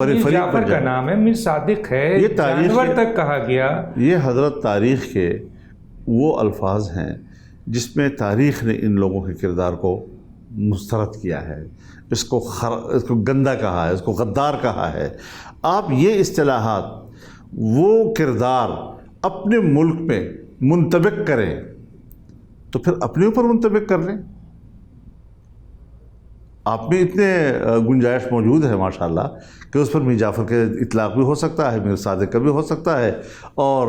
میر جعفر کا نام ہے، میر صادق ہے، یہ جانور تک کہا گیا. یہ حضرت تاریخ کے وہ الفاظ ہیں جس میں تاریخ نے ان لوگوں کے کردار کو مسترد کیا ہے، اس کو گندہ کہا ہے، اس کو غدار کہا ہے. آپ یہ اصطلاحات وہ کردار اپنے ملک میں منطبق کریں تو پھر اپنے اوپر منطبق کر لیں. آپ میں اتنے گنجائش موجود ہے ماشاءاللہ کہ اس پر میر جعفر کے اطلاق بھی ہو سکتا ہے، میر صادق کا بھی ہو سکتا ہے، اور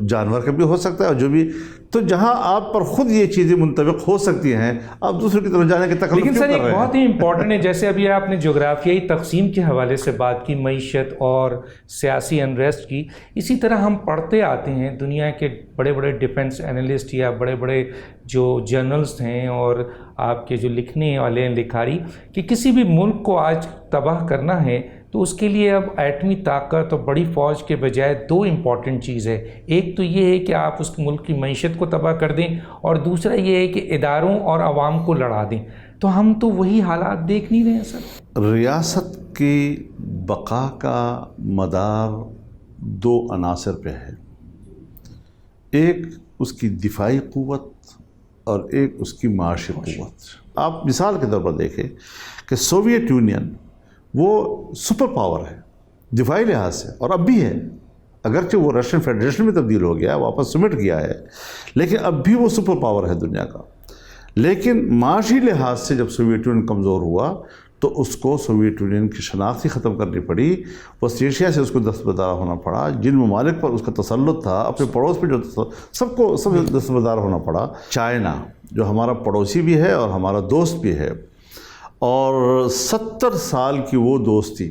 جانور کا بھی ہو سکتا ہے، اور جو بھی. تو جہاں آپ پر خود یہ چیزیں منطبق ہو سکتی ہیں، آپ دوسرے کی طرف جانے کے تکلف لیکن کیوں سر کر ایک رہے ہیں؟ بہت ہی امپورٹنٹ ہے، جیسے ابھی آپ نے جغرافیائی تقسیم کے حوالے سے بات کی، معیشت اور سیاسی انریسٹ کی. اسی طرح ہم پڑھتے آتے ہیں دنیا کے بڑے بڑے ڈیفنس انالسٹ یا بڑے بڑے جو جرنلسٹ ہیں اور آپ کے جو لکھنے والے ہیں لکھاری، کہ کسی بھی ملک کو آج تباہ کرنا ہے تو اس کے لیے اب ایٹمی طاقت اور بڑی فوج کے بجائے دو امپورٹنٹ چیز ہے. ایک تو یہ ہے کہ آپ اس ملک کی معیشت کو تباہ کر دیں، اور دوسرا یہ ہے کہ اداروں اور عوام کو لڑا دیں. تو ہم تو وہی حالات دیکھ نہیں رہے ہیں سر. ریاست کی بقا کا مدار دو عناصر پہ ہے، ایک اس کی دفاعی قوت اور ایک اس کی معاشی قوت. آپ مثال کے طور پر دیکھیں کہ سوویت یونین وہ سپر پاور ہے دفاعی لحاظ سے، اور اب بھی ہے، اگرچہ وہ رشین فیڈریشن میں تبدیل ہو گیا، واپس سمٹ گیا ہے، لیکن اب بھی وہ سپر پاور ہے دنیا کا. لیکن معاشی لحاظ سے جب سوویت یونین کمزور ہوا تو اس کو سوویت یونین کی شناخت ہی ختم کرنی پڑی. وسط ایشیا سے اس کو دستبردار ہونا پڑا، جن ممالک پر اس کا تسلط تھا، اپنے پڑوس پہ جو سب دستبردار ہونا پڑا. چائنا جو ہمارا پڑوسی بھی ہے اور ہمارا دوست بھی ہے، اور 70 سال کی وہ دوستی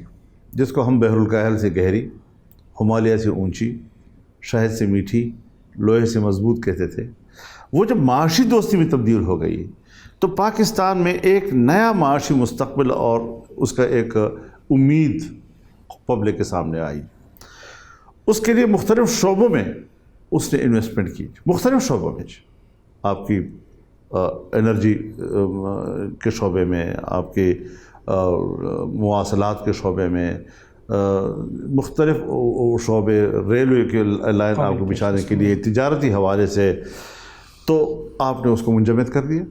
جس کو ہم بحر الکاہل سے گہری، ہمالیہ سے اونچی، شہد سے میٹھی، لوہے سے مضبوط کہتے تھے، وہ جب معاشی دوستی میں تبدیل ہو گئی تو پاکستان میں ایک نیا معاشی مستقبل اور اس کا ایک امید پبلک کے سامنے آئی. اس کے لیے مختلف شعبوں میں اس نے انویسٹمنٹ کی، مختلف شعبوں میں، آپ کی انرجی کے شعبے میں، آپ کے مواصلات کے شعبے میں، مختلف شعبے، ریلوے کے لائن آپ کو بچھانے کے لیے، تجارتی حوالے سے، تو آپ نے اس کو منجمد کر دیا.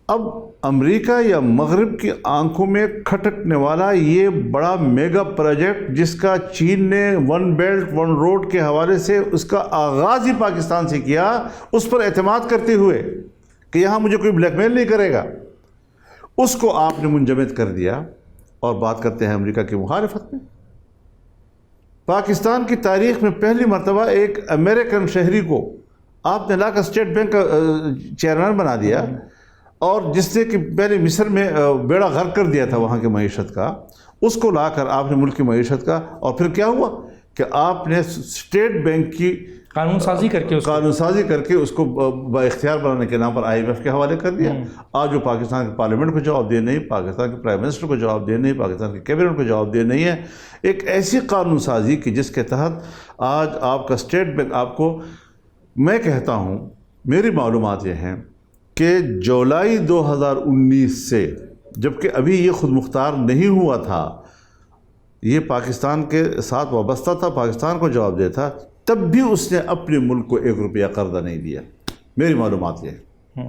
اب امریکہ یا مغرب کی آنکھوں میں کھٹکنے والا یہ بڑا میگا پروجیکٹ جس کا چین نے ون بیلٹ ون روڈ کے حوالے سے اس کا آغاز ہی پاکستان سے کیا، اس پر اعتماد کرتے ہوئے کہ یہاں مجھے کوئی بلیک میل نہیں کرے گا، اس کو آپ نے منجمد کر دیا. اور بات کرتے ہیں امریکہ کی مخالفت میں. پاکستان کی تاریخ میں پہلی مرتبہ ایک امریکن شہری کو آپ نے لا کر اسٹیٹ بینک کا چیئرمین بنا دیا، اور جس نے کہ پہلے مصر میں بیڑا غرق کر دیا تھا وہاں کی معیشت کا، اس کو لا کر آپ نے ملک کی معیشت کا. اور پھر کیا ہوا کہ آپ نے اسٹیٹ بینک کی قانون سازی کر کے اس کو با اختیار بنانے کے نام پر IMF کے حوالے کر دیا. آج وہ پاکستان کے پارلیمنٹ کو جواب دے نہیں، پاکستان کے پرائم منسٹر کو جواب دے نہیں، پاکستان کے کیبنٹ کو جواب دے نہیں ہے. ایک ایسی قانون سازی کہ جس کے تحت آج آپ کا اسٹیٹ بینک، آپ کو میں کہتا ہوں، میری معلومات یہ ہیں کہ جولائی 2019 سے، جبکہ ابھی یہ خود مختار نہیں ہوا تھا، یہ پاکستان کے ساتھ وابستہ تھا، پاکستان کو جواب دیا تھا، تب بھی اس نے اپنے ملک کو 1 روپیہ قرضہ نہیں دیا. میری معلومات یہ ہے.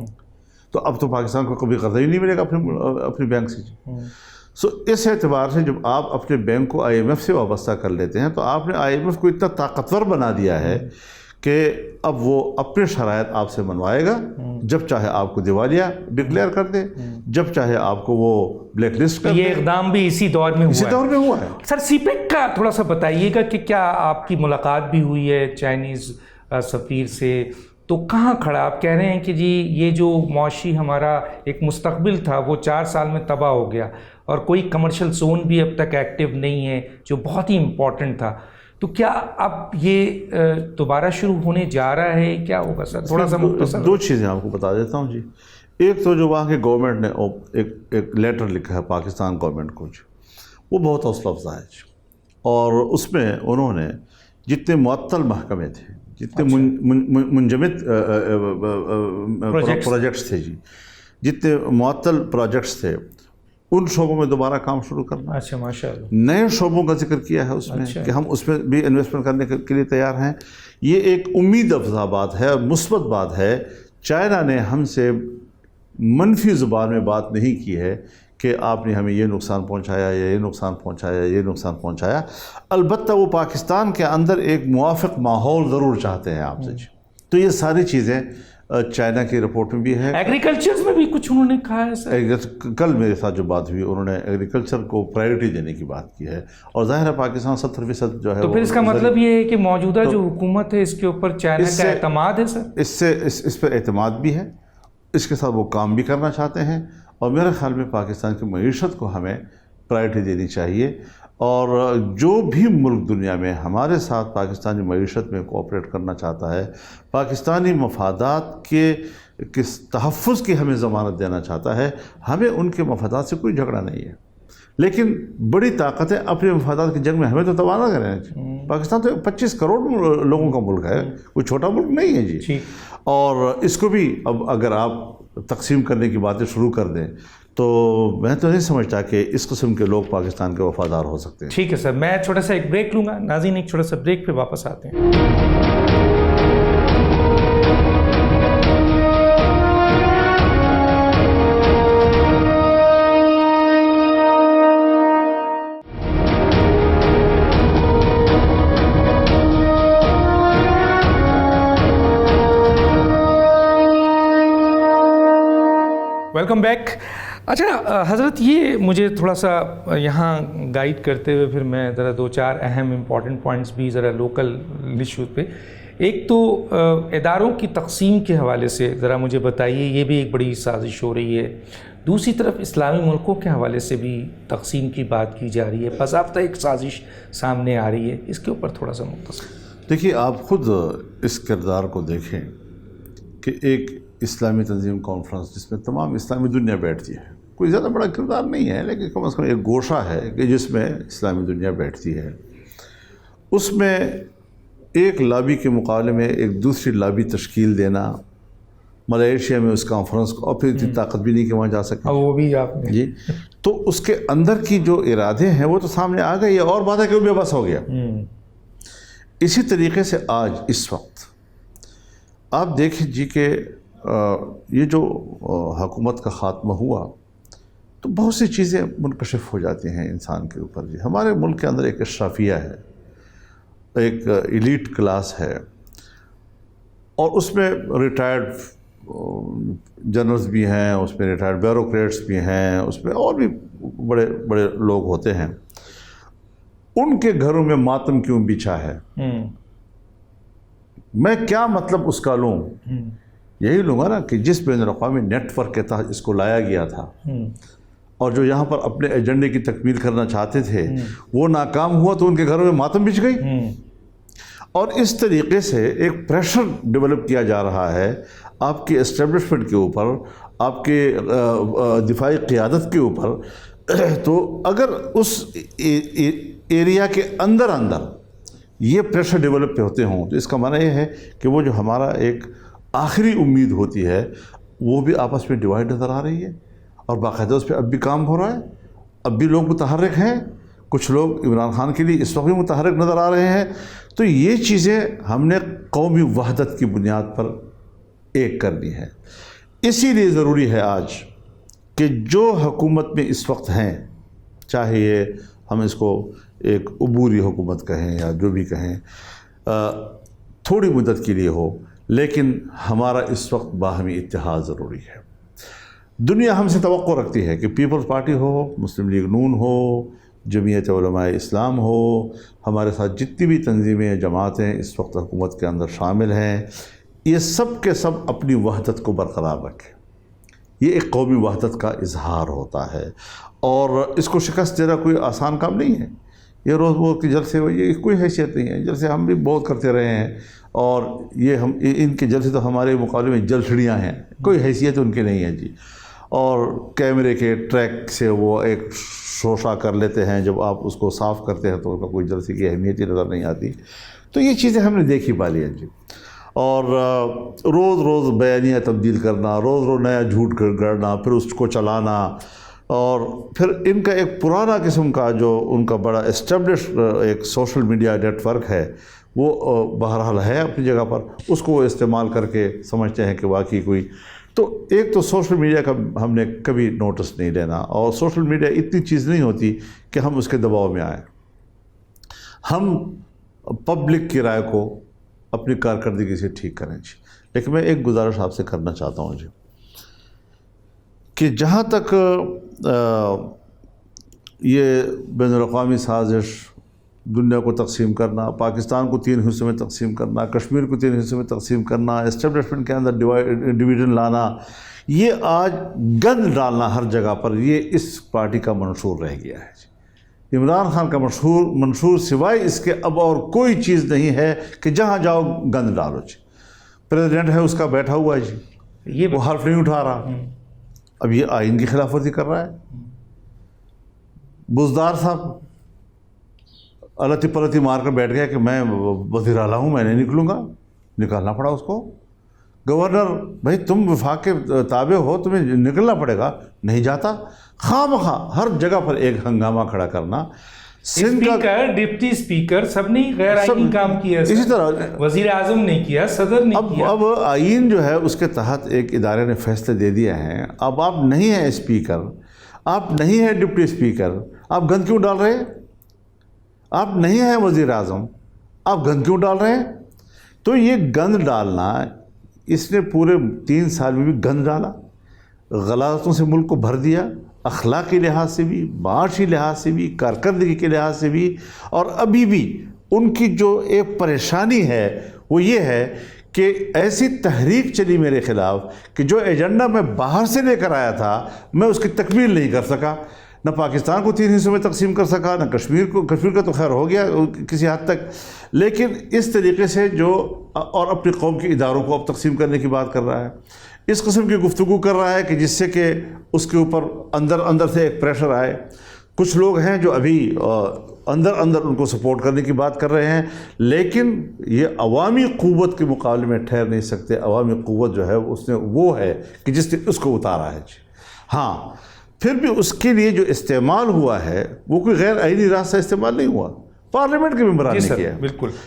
تو اب تو پاکستان کو کبھی قرضہ ہی نہیں ملے گا اپنے بینک سے. سو اس اعتبار سے جب آپ اپنے بینک کو IMF سے وابستہ کر لیتے ہیں تو آپ نے IMF کو اتنا طاقتور بنا دیا ہے کہ اب وہ اپنے شرائط آپ سے منوائے گا. جب چاہے آپ کو دیوالیہ ڈکلیئر کر دے، جب چاہے آپ کو وہ بلیک لسٹ کر دے. یہ اقدام بھی اسی دور میں ہوا ہے. سر سی پیک کا تھوڑا سا بتائیے گا کہ کیا آپ کی ملاقات بھی ہوئی ہے چائنیز سفیر سے؟ تو کہاں کھڑا؟ آپ کہہ رہے ہیں کہ جی یہ جو معاشی ہمارا ایک مستقبل تھا وہ 4 سال میں تباہ ہو گیا، اور کوئی کمرشل زون بھی اب تک ایکٹیو نہیں ہے جو بہت ہی امپورٹنٹ تھا. تو کیا اب یہ دوبارہ شروع ہونے جا رہا ہے؟ کیا ہوگا سر؟ تھوڑا سا مختصر. 2 چیزیں آپ کو بتا دیتا ہوں جی. ایک تو جو وہاں کے گورنمنٹ نے ایک لیٹر لکھا ہے پاکستان گورنمنٹ کو، وہ بہت حوصلہ افزا ہے، اور اس میں انہوں نے جتنے معطل محکمے تھے، جتنے منجمد پروجیکٹس تھے جی، جتنے معطل پروجیکٹس تھے، ان شعبوں میں دوبارہ کام شروع کرنا. اچھا ماشاء اللہ. نئے شعبوں کا ذکر کیا ہے اس میں کہ ہم اس میں بھی انویسٹمنٹ کرنے کے لیے تیار ہیں. یہ ایک امید افزا بات ہے، مثبت بات ہے. چائنا نے ہم سے منفی زبان میں بات نہیں کی ہے کہ آپ نے ہمیں یہ نقصان پہنچایا یا یہ نقصان پہنچایا، یہ نقصان پہنچایا. البتہ وہ پاکستان کے اندر ایک موافق ماحول ضرور چاہتے ہیں آپ سے. تو یہ ساری چیزیں چائنا کی رپورٹ میں بھی ہے. ایگریکلچر میں بھی کچھ انہوں نے کہا ہے سر؟ کل میرے ساتھ جو بات ہوئی انہوں نے ایگریکلچر کو پرائیورٹی دینے کی بات کی ہے، اور ظاہر ہے پاکستان 70% جو ہے. تو پھر اس کا مطلب یہ ہے کہ موجودہ جو حکومت ہے اس کے اوپر چائنا کا اعتماد ہے سر؟ اس پر اعتماد بھی ہے، اس کے ساتھ وہ کام بھی کرنا چاہتے ہیں، اور میرے خیال میں پاکستان کی معیشت کو ہمیں پرائیورٹی دینی چاہیے. اور جو بھی ملک دنیا میں ہمارے ساتھ پاکستانی معیشت میں کوآپریٹ کرنا چاہتا ہے، پاکستانی مفادات کے تحفظ کی ہمیں ضمانت دینا چاہتا ہے، ہمیں ان کے مفادات سے کوئی جھگڑا نہیں ہے. لیکن بڑی طاقتیں اپنے مفادات کی جنگ میں ہمیں تو تباہ نہ کریں. پاکستان تو 25 کروڑ لوگوں کا ملک ہے، کوئی چھوٹا ملک نہیں ہے جی. اور اس کو بھی اب اگر آپ تقسیم کرنے کی باتیں شروع کر دیں تو میں تو نہیں سمجھتا کہ اس قسم کے لوگ پاکستان کے وفادار ہو سکتے ہیں. ٹھیک ہے سر، میں چھوٹا سا ایک بریک لوں گا. ناظرین ایک چھوٹا سا بریک پہ واپس آتے ہیں. Welcome back. اچھا حضرت، یہ مجھے تھوڑا سا یہاں گائیڈ کرتے ہوئے پھر میں ذرا 2-4 اہم امپورٹنٹ پوائنٹس بھی ذرا لوکل ایشوز پہ. ایک تو اداروں کی تقسیم کے حوالے سے ذرا مجھے بتائیے، یہ بھی ایک بڑی سازش ہو رہی ہے. دوسری طرف اسلامی ملکوں کے حوالے سے بھی تقسیم کی بات کی جا رہی ہے، باضابطہ ایک سازش سامنے آ رہی ہے. اس کے اوپر تھوڑا سا مختصر. دیکھیے، آپ خود اس کردار کو دیکھیں کہ ایک اسلامی تنظیم کانفرنس جس میں تمام اسلامی دنیا بیٹھتی ہے، کوئی زیادہ بڑا کردار نہیں ہے لیکن کم از کم ایک گوشہ ہے کہ جس میں اسلامی دنیا بیٹھتی ہے. اس میں ایک لابی کے مقابلے میں ایک دوسری لابی تشکیل دینا، ملائیشیا میں اس کانفرنس کو، اور پھر اتنی طاقت بھی نہیں کہ وہاں جا سکے. وہ بھی آپ نے جی، تو اس کے اندر کی جو ارادے ہیں وہ تو سامنے آ گئے. اور بات ہے کہ وہ بے بس ہو گیا. اسی طریقے سے آج اس وقت آپ دیکھیں جی کہ یہ جو حکومت کا خاتمہ ہوا تو بہت سی چیزیں منکشف ہو جاتی ہیں انسان کے اوپر. جی، ہمارے ملک کے اندر ایک اشرافیہ ہے، ایک ایلیٹ کلاس ہے، اور اس میں ریٹائرڈ جنرلز بھی ہیں، اس میں ریٹائرڈ بیوروکریٹس بھی ہیں، اس میں اور بھی بڑے بڑے لوگ ہوتے ہیں. ان کے گھروں میں ماتم کیوں بچھا ہے؟ میں کیا مطلب اس کا لوں؟ یہی لوں گا نا کہ جس بین الاقوامی نیٹ ورک کے تحت اس کو لایا گیا تھا، اور جو یہاں پر اپنے ایجنڈے کی تکمیل کرنا چاہتے تھے وہ ناکام ہوا تو ان کے گھروں میں ماتم بچھ گئی. اور اس طریقے سے ایک پریشر ڈیولپ کیا جا رہا ہے آپ کی اسٹیبلشمنٹ کے اوپر، آپ کے دفاعی قیادت کے اوپر. تو اگر اس ایریا کے اندر یہ پریشر ڈیولپ ہوتے ہوں تو اس کا معنی یہ ہے کہ وہ جو ہمارا ایک آخری امید ہوتی ہے وہ بھی آپس میں ڈیوائڈ نظر آ رہی ہے، اور باقاعدہ اس پہ اب بھی کام ہو رہا ہے. اب بھی لوگ متحرک ہیں، کچھ لوگ عمران خان کے لیے اس وقت بھی متحرک نظر آ رہے ہیں. تو یہ چیزیں ہم نے قومی وحدت کی بنیاد پر ایک کرنی ہے. اسی لیے ضروری ہے آج کہ جو حکومت میں اس وقت ہیں، چاہے یہ ہم اس کو ایک عبوری حکومت کہیں یا جو بھی کہیں، تھوڑی مدت کے لیے ہو، لیکن ہمارا اس وقت باہمی اتحاد ضروری ہے. دنیا ہم سے توقع رکھتی ہے کہ پیپلز پارٹی ہو، مسلم لیگ نون ہو، جمعیت علماء اسلام ہو، ہمارے ساتھ جتنی بھی تنظیمیں جماعتیں اس وقت حکومت کے اندر شامل ہیں، یہ سب کے سب اپنی وحدت کو برقرار رکھیں. یہ ایک قومی وحدت کا اظہار ہوتا ہے، اور اس کو شکست دینا کوئی آسان کام نہیں ہے. یہ روز روز کے جلسے یہ کوئی حیثیت نہیں ہے. جلسے ہم بھی بہت کرتے رہے ہیں، اور یہ ان کے جلسے تو ہمارے مقابلے میں جلسڑیاں ہیں، کوئی حیثیت ان کی نہیں ہے جی. اور کیمرے کے ٹریک سے وہ ایک شوشہ کر لیتے ہیں، جب آپ اس کو صاف کرتے ہیں تو اس کا کوئی جلسے کی اہمیت ہی نظر نہیں آتی. تو یہ چیزیں ہم نے دیکھی پالی ہیں جی. اور روز روز بیانیہ تبدیل کرنا، روز روز نیا جھوٹ گڑنا، پھر اس کو چلانا، اور پھر ان کا ایک پرانا قسم کا جو ان کا بڑا اسٹیبلش ایک سوشل میڈیا نیٹ ورک ہے وہ بہرحال ہے اپنی جگہ پر، اس کو وہ استعمال کر کے سمجھتے ہیں کہ واقعی کوئی، تو ایک تو سوشل میڈیا کا ہم نے کبھی نوٹس نہیں لینا، اور سوشل میڈیا اتنی چیز نہیں ہوتی کہ ہم اس کے دباؤ میں آئیں. ہم پبلک کی رائے کو اپنی کارکردگی سے ٹھیک کریں جی. لیکن میں ایک گزارش آپ سے کرنا چاہتا ہوں جی کہ جہاں تک یہ بین الاقوامی سازش، دنیا کو تقسیم کرنا، پاکستان کو 3 حصوں میں تقسیم کرنا، کشمیر کو 3 حصوں میں تقسیم کرنا، اسٹیبلشمنٹ کے اندر ڈویژن لانا، یہ آج گند ڈالنا ہر جگہ پر، یہ اس پارٹی کا منشور رہ گیا ہے جی. عمران خان کا منشور سوائے اس کے اب اور کوئی چیز نہیں ہے کہ جہاں جاؤ گند ڈالو جی. پریزیڈنٹ ہے اس کا بیٹھا ہوا ہے جی، وہ حرف نہیں اٹھا رہا، اب یہ آئین کی خلاف ورزی کر رہا ہے. بزدار صاحب التی پلتی مار کر بیٹھ گیا کہ میں وزیر اعلیٰ ہوں، میں نہیں نکلوں گا، نکالنا پڑا اس کو. گورنر بھائی تم وفاق کے تابع ہو، تمہیں نکلنا پڑے گا، نہیں جاتا. خواہ مخواہ ہر جگہ پر ایک ہنگامہ کھڑا کرنا. اسپیکر، ڈپٹی اسپیکر سب نے غیر آئینی کام کیا، اسی طرح وزیر اعظم نے کیا، صدر نے کیا. اب آئین جو ہے اس کے تحت ایک ادارے نے فیصلے دے دیا ہے. اب آپ نہیں ہیں اسپیکر، آپ نہیں ہیں ڈپٹی اسپیکر، آپ گند کیوں ڈال رہے ہیں؟ آپ نہیں ہیں وزیر اعظم، آپ گند کیوں ڈال رہے ہیں؟ تو یہ گند ڈالنا، اس نے پورے 3 سال میں بھی گند ڈالا، غلطوں سے ملک کو بھر دیا، اخلاقی لحاظ سے بھی، معاشی لحاظ سے بھی، کارکردگی کے لحاظ سے بھی. اور ابھی بھی ان کی جو ایک پریشانی ہے وہ یہ ہے کہ ایسی تحریک چلی میرے خلاف کہ جو ایجنڈا میں باہر سے لے کر آیا تھا میں اس کی تکمیل نہیں کر سکا. نہ پاکستان کو 3 حصوں میں تقسیم کر سکا، نہ کشمیر کا تو خیر ہو گیا کسی حد تک، لیکن اس طریقے سے جو اور اپنی قوم کے اداروں کو اب تقسیم کرنے کی بات کر رہا ہے، اس قسم کی گفتگو کر رہا ہے کہ جس سے کہ اس کے اوپر اندر سے ایک پریشر آئے. کچھ لوگ ہیں جو ابھی اندر ان کو سپورٹ کرنے کی بات کر رہے ہیں، لیکن یہ عوامی قوت کے مقابلے میں ٹھہر نہیں سکتے. عوامی قوت جو ہے اس نے وہ ہے کہ جس نے اس کو اتارا ہے جی. ہاں پھر بھی اس کے لیے جو استعمال ہوا ہے وہ کوئی غیر آئینی راستہ استعمال نہیں ہوا، پارلیمنٹ کے ممبران نے کیا. بالکل